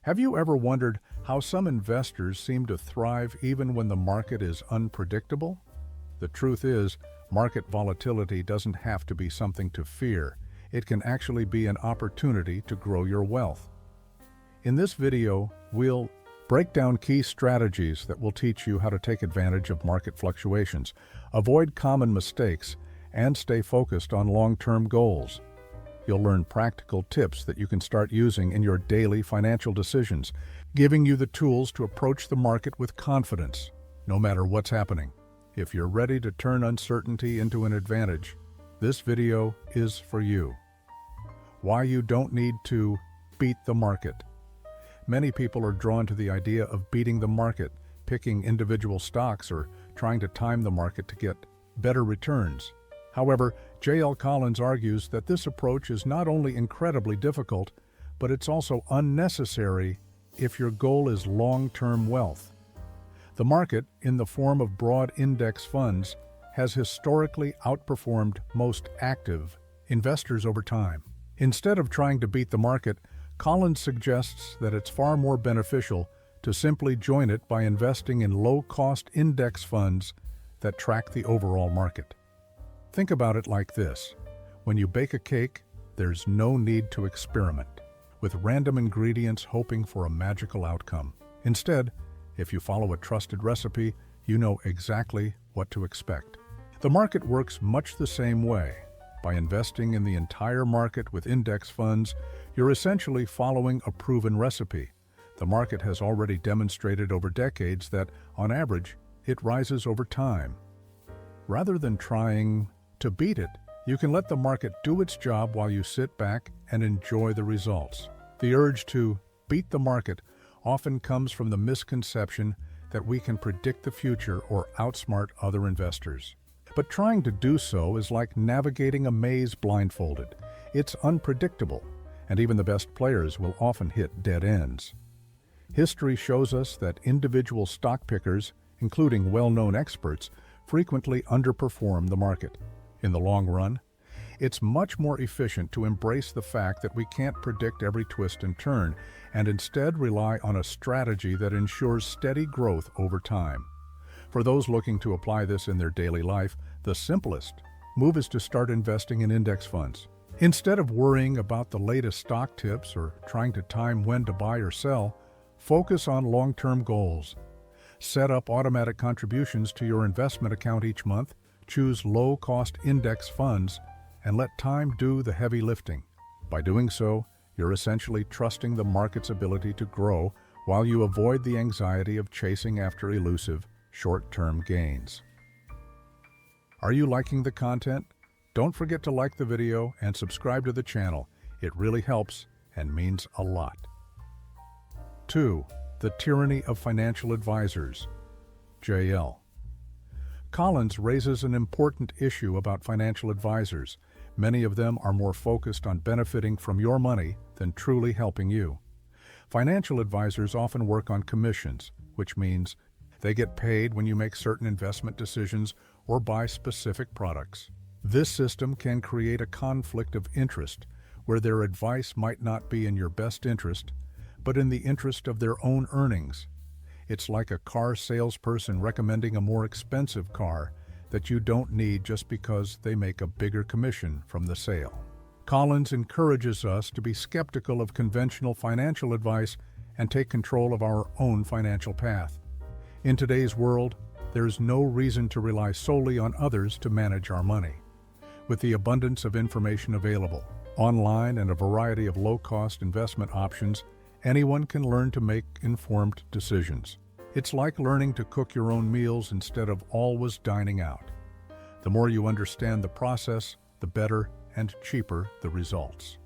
Have you ever wondered how some investors seem to thrive even when the market is unpredictable? The truth is, market volatility doesn't have to be something to fear. It can actually be an opportunity to grow your wealth. In this video, we'll break down key strategies that will teach you how to take advantage of market fluctuations, avoid common mistakes, and stay focused on long-term goals. You'll learn practical tips that you can start using in your daily financial decisions, giving you the tools to approach the market with confidence, no matter what's happening. If you're ready to turn uncertainty into an advantage, this video is for you. Why you don't need to beat the market. Many people are drawn to the idea of beating the market, picking individual stocks or trying to time the market to get better returns. However, J.L. Collins argues that this approach is not only incredibly difficult, but it's also unnecessary if your goal is long-term wealth. The market, in the form of broad index funds, has historically outperformed most active investors over time. Instead of trying to beat the market, Collins suggests that it's far more beneficial to simply join it by investing in low-cost index funds that track the overall market. Think about it like this. When you bake a cake, there's no need to experiment with random ingredients hoping for a magical outcome. Instead, if you follow a trusted recipe, you know exactly what to expect. The market works much the same way. By investing in the entire market with index funds, you're essentially following a proven recipe. The market has already demonstrated over decades that, on average, it rises over time. Rather than trying to beat it, you can let the market do its job while you sit back and enjoy the results. The urge to beat the market often comes from the misconception that we can predict the future or outsmart other investors. But trying to do so is like navigating a maze blindfolded. It's unpredictable, and even the best players will often hit dead ends. History shows us that individual stock pickers, including well-known experts, frequently underperform the market. In the long run, it's much more efficient to embrace the fact that we can't predict every twist and turn, and instead rely on a strategy that ensures steady growth over time. For those looking to apply this in their daily life, the simplest move is to start investing in index funds. Instead of worrying about the latest stock tips or trying to time when to buy or sell, focus on long-term goals. Set up automatic contributions to your investment account each month, choose low-cost index funds, and let time do the heavy lifting. By doing so, you're essentially trusting the market's ability to grow while you avoid the anxiety of chasing after elusive, short-term gains. Are you liking the content? Don't forget to like the video and subscribe to the channel. It really helps and means a lot. 2. The tyranny of financial advisors. J.L. Collins raises an important issue about financial advisors. Many of them are more focused on benefiting from your money than truly helping you. Financial advisors often work on commissions, which means they get paid when you make certain investment decisions or buy specific products. This system can create a conflict of interest, where their advice might not be in your best interest, but in the interest of their own earnings. It's like a car salesperson recommending a more expensive car that you don't need just because they make a bigger commission from the sale. Collins encourages us to be skeptical of conventional financial advice and take control of our own financial path. In today's world, there's no reason to rely solely on others to manage our money. With the abundance of information available, online and a variety of low-cost investment options, anyone can learn to make informed decisions. It's like learning to cook your own meals instead of always dining out. The more you understand the process, the better and cheaper the results.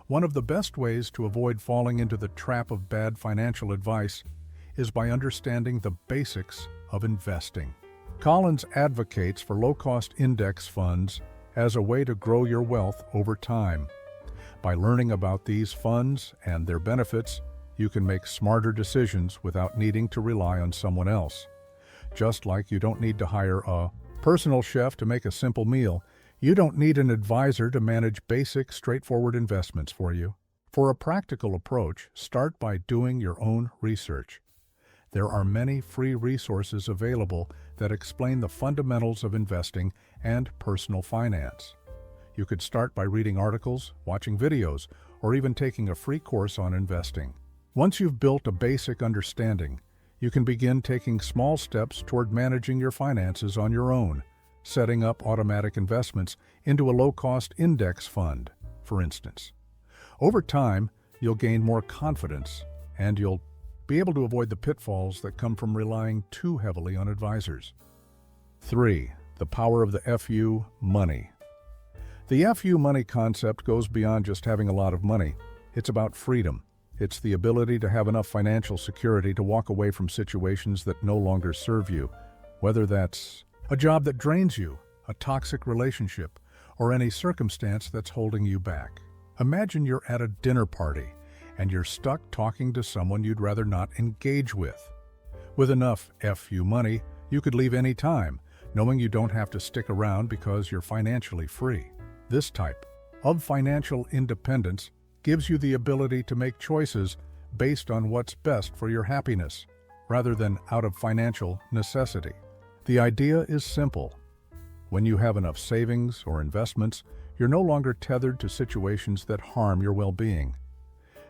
One of the best ways to avoid falling into the trap of bad financial advice is by understanding the basics of investing. Collins advocates for low-cost index funds as a way to grow your wealth over time. By learning about these funds and their benefits, you can make smarter decisions without needing to rely on someone else. Just like you don't need to hire a personal chef to make a simple meal, you don't need an advisor to manage basic, straightforward investments for you. For a practical approach, start by doing your own research. There are many free resources available that explain the fundamentals of investing and personal finance. You could start by reading articles, watching videos, or even taking a free course on investing. Once you've built a basic understanding, you can begin taking small steps toward managing your finances on your own, setting up automatic investments into a low-cost index fund, for instance. Over time, you'll gain more confidence, and you'll be able to avoid the pitfalls that come from relying too heavily on advisors. 3. The power of the FU money. The FU money concept goes beyond just having a lot of money. It's about freedom. It's the ability to have enough financial security to walk away from situations that no longer serve you, whether that's a job that drains you, a toxic relationship, or any circumstance that's holding you back. Imagine you're at a dinner party and you're stuck talking to someone you'd rather not engage with. With enough FU money, you could leave any time, knowing you don't have to stick around because you're financially free. This type of financial independence gives you the ability to make choices based on what's best for your happiness, rather than out of financial necessity. The idea is simple. When you have enough savings or investments, you're no longer tethered to situations that harm your well-being.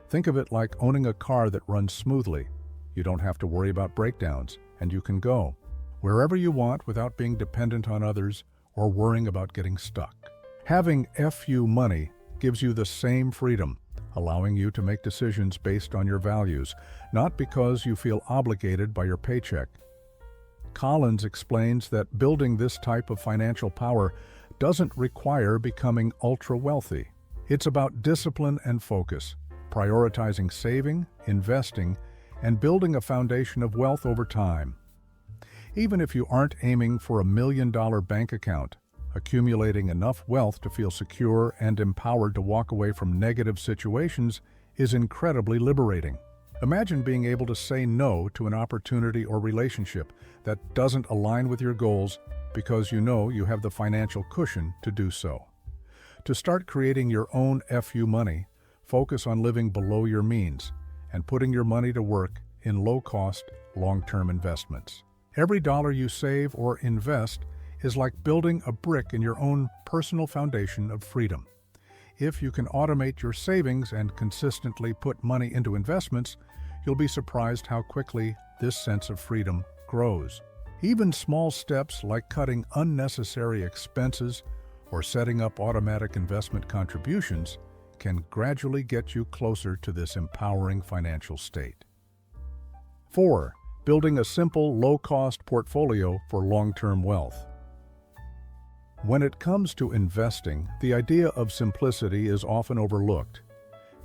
Think of it like owning a car that runs smoothly. You don't have to worry about breakdowns, and you can go wherever you want without being dependent on others or worrying about getting stuck. Having FU money gives you the same freedom, allowing you to make decisions based on your values, not because you feel obligated by your paycheck. Collins explains that building this type of financial power doesn't require becoming ultra-wealthy. It's about discipline and focus, prioritizing saving, investing, and building a foundation of wealth over time. Even if you aren't aiming for $1 million bank account, accumulating enough wealth to feel secure and empowered to walk away from negative situations is incredibly liberating. Imagine being able to say no to an opportunity or relationship that doesn't align with your goals because you know you have the financial cushion to do so. To start creating your own FU money, focus on living below your means and putting your money to work in low-cost, long-term investments. Every dollar you save or invest is like building a brick in your own personal foundation of freedom. If you can automate your savings and consistently put money into investments, you'll be surprised how quickly this sense of freedom grows. Even small steps like cutting unnecessary expenses or setting up automatic investment contributions can gradually get you closer to this empowering financial state. 4. Building a simple, low-cost portfolio for long-term wealth. When it comes to investing, the idea of simplicity is often overlooked.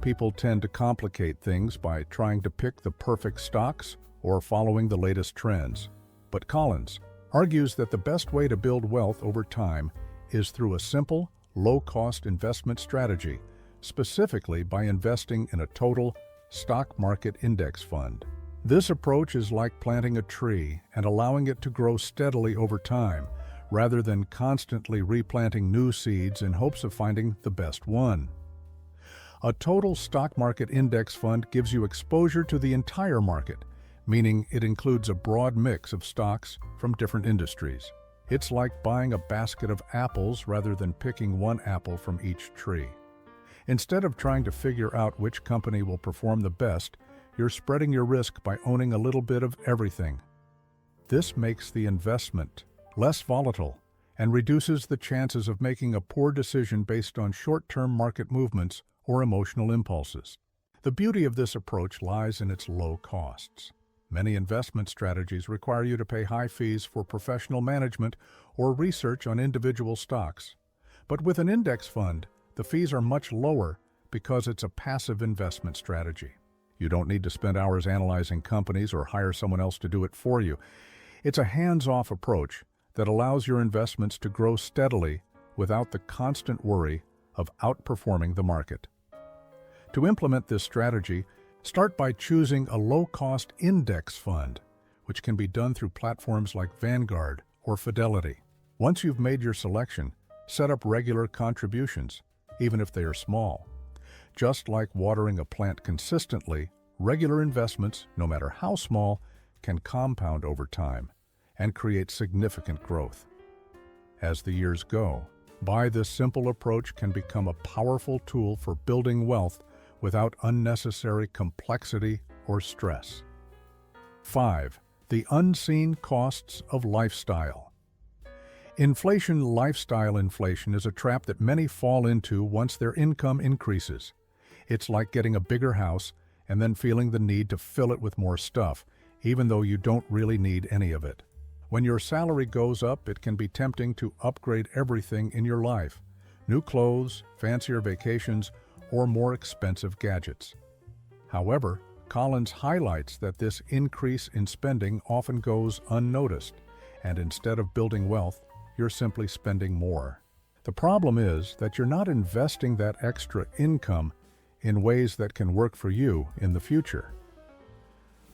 People tend to complicate things by trying to pick the perfect stocks or following the latest trends. But Collins argues that the best way to build wealth over time is through a simple, low-cost investment strategy, specifically by investing in a total stock market index fund. This approach is like planting a tree and allowing it to grow steadily over time, rather than constantly replanting new seeds in hopes of finding the best one. A total stock market index fund gives you exposure to the entire market, meaning it includes a broad mix of stocks from different industries. It's like buying a basket of apples rather than picking one apple from each tree. Instead of trying to figure out which company will perform the best, you're spreading your risk by owning a little bit of everything. This makes the investment less volatile and reduces the chances of making a poor decision based on short-term market movements or emotional impulses. The beauty of this approach lies in its low costs. Many investment strategies require you to pay high fees for professional management or research on individual stocks. But with an index fund, the fees are much lower because it's a passive investment strategy. You don't need to spend hours analyzing companies or hire someone else to do it for you. It's a hands-off approach that allows your investments to grow steadily without the constant worry of outperforming the market. To implement this strategy, start by choosing a low-cost index fund, which can be done through platforms like Vanguard or Fidelity. Once you've made your selection, set up regular contributions, even if they are small. Just like watering a plant consistently, regular investments, no matter how small, can compound over time and create significant growth. As the years go by, this simple approach can become a powerful tool for building wealth without unnecessary complexity or stress. 5. The unseen costs of lifestyle. Lifestyle inflation is a trap that many fall into once their income increases. It's like getting a bigger house and then feeling the need to fill it with more stuff, even though you don't really need any of it. When your salary goes up, it can be tempting to upgrade everything in your life: new clothes, fancier vacations, or more expensive gadgets. However, Collins highlights that this increase in spending often goes unnoticed, and instead of building wealth, you're simply spending more. The problem is that you're not investing that extra income in ways that can work for you in the future.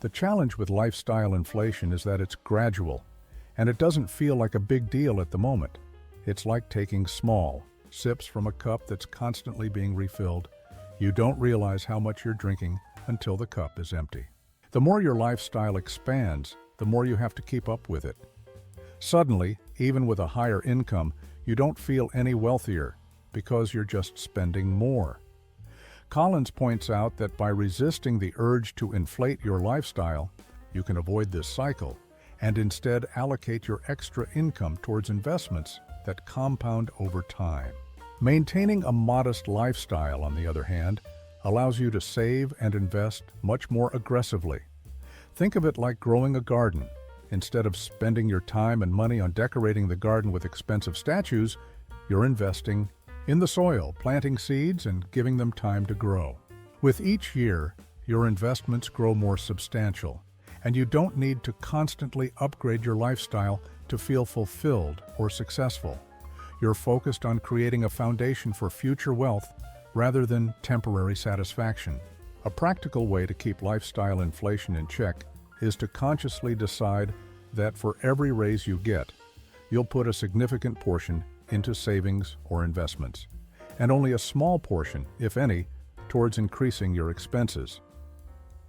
The challenge with lifestyle inflation is that it's gradual, and it doesn't feel like a big deal at the moment. It's like taking small sips from a cup that's constantly being refilled. You don't realize how much you're drinking until the cup is empty. The more your lifestyle expands, the more you have to keep up with it. Suddenly, even with a higher income, you don't feel any wealthier because you're just spending more. Collins points out that by resisting the urge to inflate your lifestyle, you can avoid this cycle and instead allocate your extra income towards investments that compound over time. Maintaining a modest lifestyle, on the other hand, allows you to save and invest much more aggressively. Think of it like growing a garden. Instead of spending your time and money on decorating the garden with expensive statues, you're investing in the soil, planting seeds, and giving them time to grow. With each year, your investments grow more substantial, and you don't need to constantly upgrade your lifestyle to feel fulfilled or successful. You're focused on creating a foundation for future wealth rather than temporary satisfaction. A practical way to keep lifestyle inflation in check is to consciously decide that for every raise you get, you'll put a significant portion into savings or investments, and only a small portion, if any, towards increasing your expenses.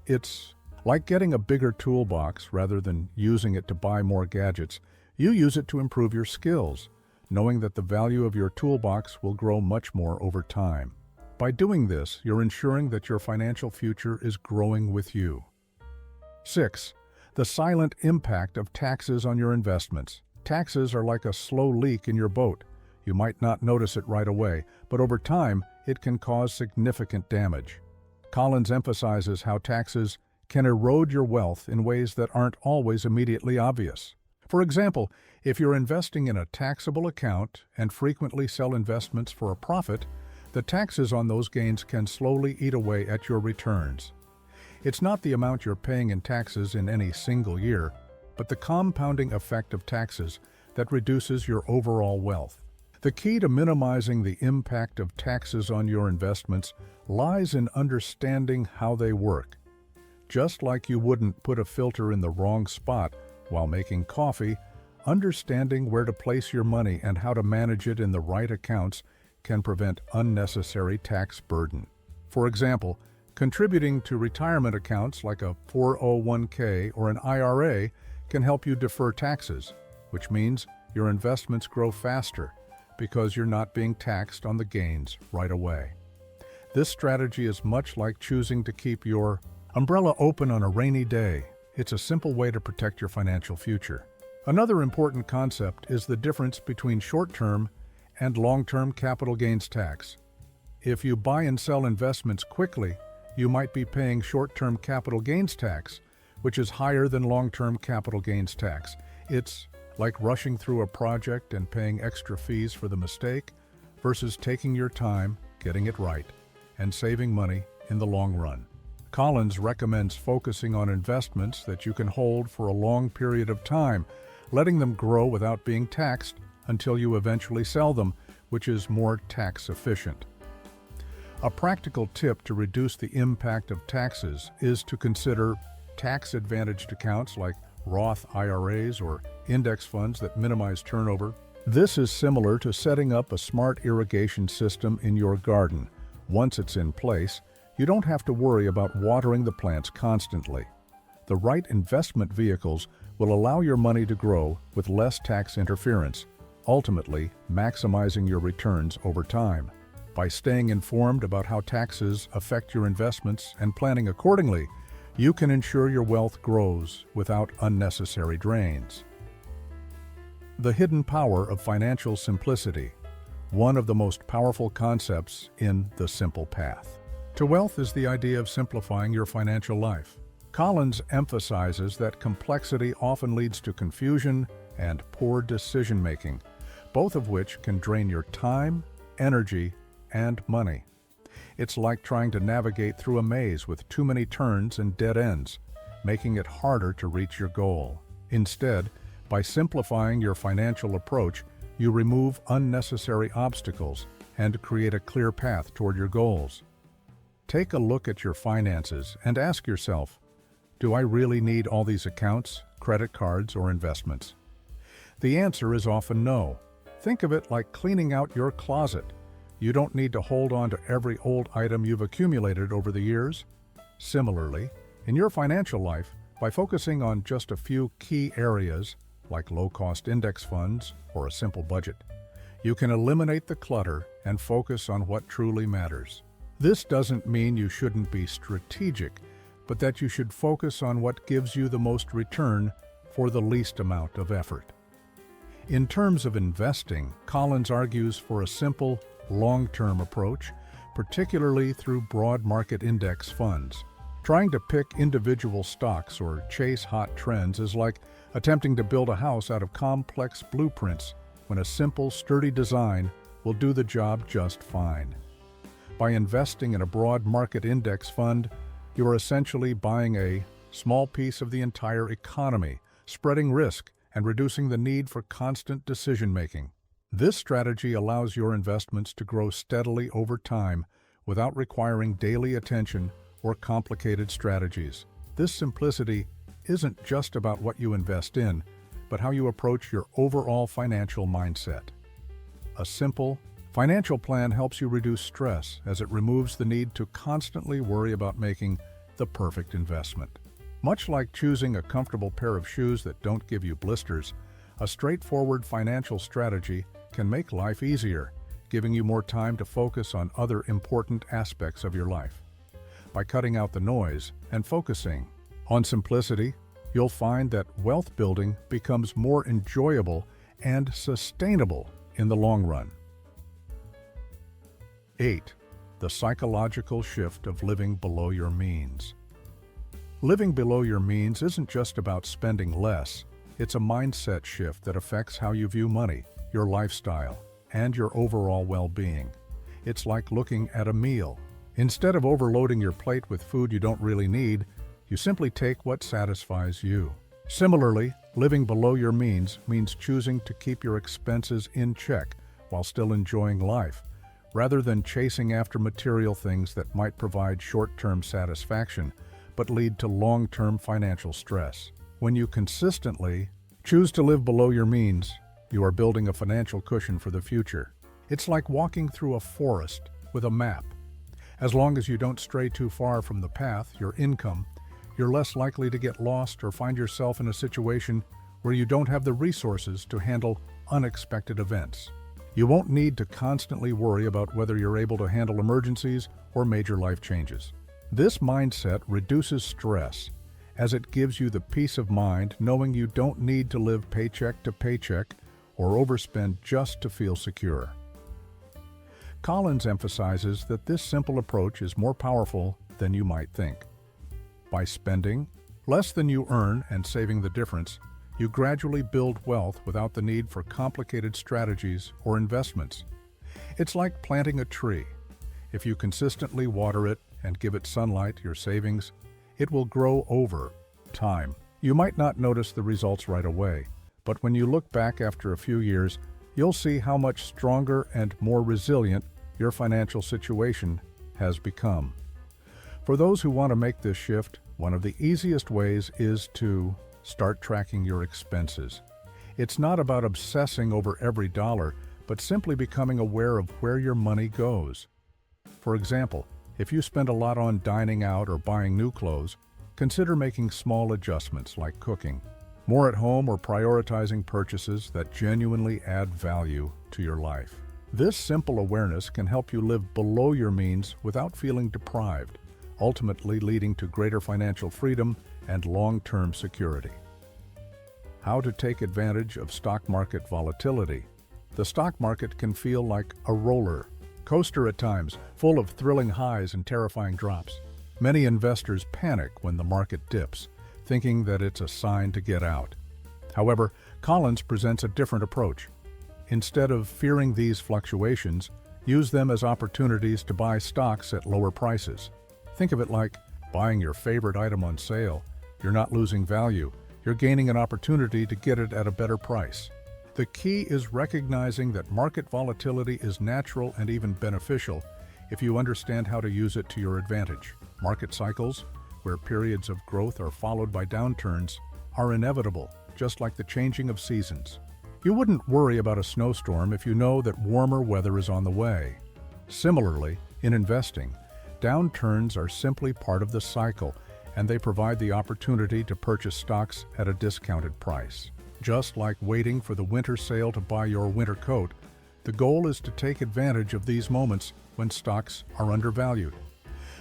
It's like getting a bigger toolbox rather than using it to buy more gadgets. You use it to improve your skills, knowing that the value of your toolbox will grow much more over time. By doing this, you're ensuring that your financial future is growing with you. 6. The silent impact of taxes on your investments. Taxes are like a slow leak in your boat. You might not notice it right away, but over time, it can cause significant damage. Collins emphasizes how taxes can erode your wealth in ways that aren't always immediately obvious. For example, if you're investing in a taxable account and frequently sell investments for a profit, the taxes on those gains can slowly eat away at your returns. It's not the amount you're paying in taxes in any single year, but the compounding effect of taxes that reduces your overall wealth. The key to minimizing the impact of taxes on your investments lies in understanding how they work. Just like you wouldn't put a filter in the wrong spot while making coffee, understanding where to place your money and how to manage it in the right accounts can prevent unnecessary tax burden. For example, contributing to retirement accounts like a 401k or an IRA can help you defer taxes, which means your investments grow faster because you're not being taxed on the gains right away. This strategy is much like choosing to keep your umbrella open on a rainy day. It's a simple way to protect your financial future. Another important concept is the difference between short-term and long-term capital gains tax. If you buy and sell investments quickly, you might be paying short-term capital gains tax, which is higher than long-term capital gains tax. It's like rushing through a project and paying extra fees for the mistake versus taking your time, getting it right, and saving money in the long run. Collins recommends focusing on investments that you can hold for a long period of time, letting them grow without being taxed until you eventually sell them, which is more tax efficient. A practical tip to reduce the impact of taxes is to consider tax-advantaged accounts like Roth IRAs or index funds that minimize turnover. This is similar to setting up a smart irrigation system in your garden, Once it's in place, you don't have to worry about watering the plants constantly. The right investment vehicles will allow your money to grow with less tax interference, ultimately maximizing your returns over time. By staying informed about how taxes affect your investments and planning accordingly, you can ensure your wealth grows without unnecessary drains. The hidden power of financial simplicity, one of the most powerful concepts in The Simple Path to Wealth, is the idea of simplifying your financial life. Collins emphasizes that complexity often leads to confusion and poor decision-making, both of which can drain your time, energy, and money. It's like trying to navigate through a maze with too many turns and dead ends, making it harder to reach your goal. Instead, by simplifying your financial approach, you remove unnecessary obstacles and create a clear path toward your goals. Take a look at your finances and ask yourself, do I really need all these accounts, credit cards, or investments? The answer is often no. Think of it like cleaning out your closet. You don't need to hold on to every old item you've accumulated over the years. Similarly, in your financial life, by focusing on just a few key areas, like low-cost index funds or a simple budget, you can eliminate the clutter and focus on what truly matters. This doesn't mean you shouldn't be strategic, but that you should focus on what gives you the most return for the least amount of effort. In terms of investing, Collins argues for a simple, long-term approach, particularly through broad market index funds. Trying to pick individual stocks or chase hot trends is like attempting to build a house out of complex blueprints when a simple, sturdy design will do the job just fine. By investing in a broad market index fund, you are essentially buying a small piece of the entire economy, spreading risk and reducing the need for constant decision-making. This strategy allows your investments to grow steadily over time without requiring daily attention or complicated strategies. This simplicity isn't just about what you invest in, but how you approach your overall financial mindset. A simple financial plan helps you reduce stress as it removes the need to constantly worry about making the perfect investment. Much like choosing a comfortable pair of shoes that don't give you blisters, a straightforward financial strategy can make life easier, giving you more time to focus on other important aspects of your life. By cutting out the noise and focusing on simplicity, you'll find that wealth building becomes more enjoyable and sustainable in the long run. 8. The psychological shift of living below your means. Living below your means isn't just about spending less. It's a mindset shift that affects how you view money, your lifestyle, and your overall well-being. It's like looking at a meal. Instead of overloading your plate with food you don't really need, you simply take what satisfies you. Similarly, living below your means choosing to keep your expenses in check while still enjoying life, rather than chasing after material things that might provide short-term satisfaction but lead to long-term financial stress. When you consistently choose to live below your means, you are building a financial cushion for the future. It's like walking through a forest with a map. As long as you don't stray too far from the path, you're less likely to get lost or find yourself in a situation where you don't have the resources to handle unexpected events. You won't need to constantly worry about whether you're able to handle emergencies or major life changes. This mindset reduces stress, as it gives you the peace of mind knowing you don't need to live paycheck to paycheck or overspend just to feel secure. Collins emphasizes that this simple approach is more powerful than you might think. By spending less than you earn and saving the difference, you gradually build wealth without the need for complicated strategies or investments. It's like planting a tree. If you consistently water it and give it sunlight, your savings, it will grow over time. You might not notice the results right away, but when you look back after a few years, you'll see how much stronger and more resilient your financial situation has become. For those who want to make this shift, one of the easiest ways is to start tracking your expenses. It's not about obsessing over every dollar, but simply becoming aware of where your money goes. For example, if you spend a lot on dining out or buying new clothes, consider making small adjustments like cooking more at home or prioritizing purchases that genuinely add value to your life. This simple awareness can help you live below your means without feeling deprived, ultimately leading to greater financial freedom and long-term security. How to take advantage of stock market volatility. The stock market can feel like a roller coaster at times, full of thrilling highs and terrifying drops. Many investors panic when the market dips, thinking that it's a sign to get out. However, Collins presents a different approach. Instead of fearing these fluctuations, use them as opportunities to buy stocks at lower prices. Think of it like buying your favorite item on sale. You're not losing value, you're gaining an opportunity to get it at a better price. The key is recognizing that market volatility is natural and even beneficial if you understand how to use it to your advantage. Market cycles, where periods of growth are followed by downturns, are inevitable, just like the changing of seasons. You wouldn't worry about a snowstorm if you know that warmer weather is on the way. Similarly, in investing, downturns are simply part of the cycle, and they provide the opportunity to purchase stocks at a discounted price. Just like waiting for the winter sale to buy your winter coat, the goal is to take advantage of these moments when stocks are undervalued.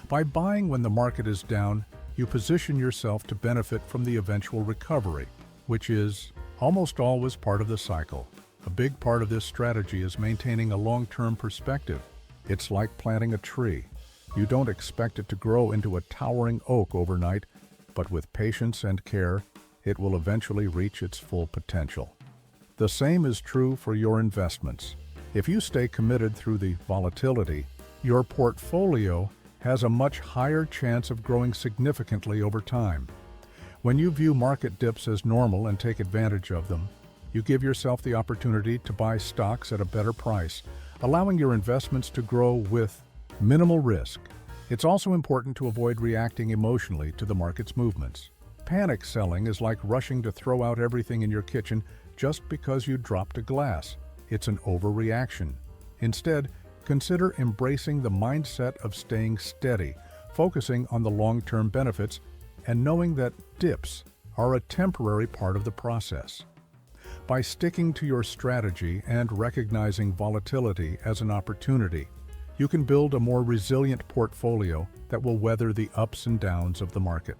By buying when the market is down, you position yourself to benefit from the eventual recovery, which is almost always part of the cycle. A big part of this strategy is maintaining a long-term perspective. It's like planting a tree. You don't expect it to grow into a towering oak overnight, but with patience and care, it will eventually reach its full potential. The same is true for your investments. If you stay committed through the volatility, your portfolio has a much higher chance of growing significantly over time. When you view market dips as normal and take advantage of them, you give yourself the opportunity to buy stocks at a better price, allowing your investments to grow with minimal risk. It's also important to avoid reacting emotionally to the market's movements. Panic selling is like rushing to throw out everything in your kitchen just because you dropped a glass. It's an overreaction. Instead, consider embracing the mindset of staying steady, focusing on the long-term benefits, and knowing that dips are a temporary part of the process. By sticking to your strategy and recognizing volatility as an opportunity, you can build a more resilient portfolio that will weather the ups and downs of the market.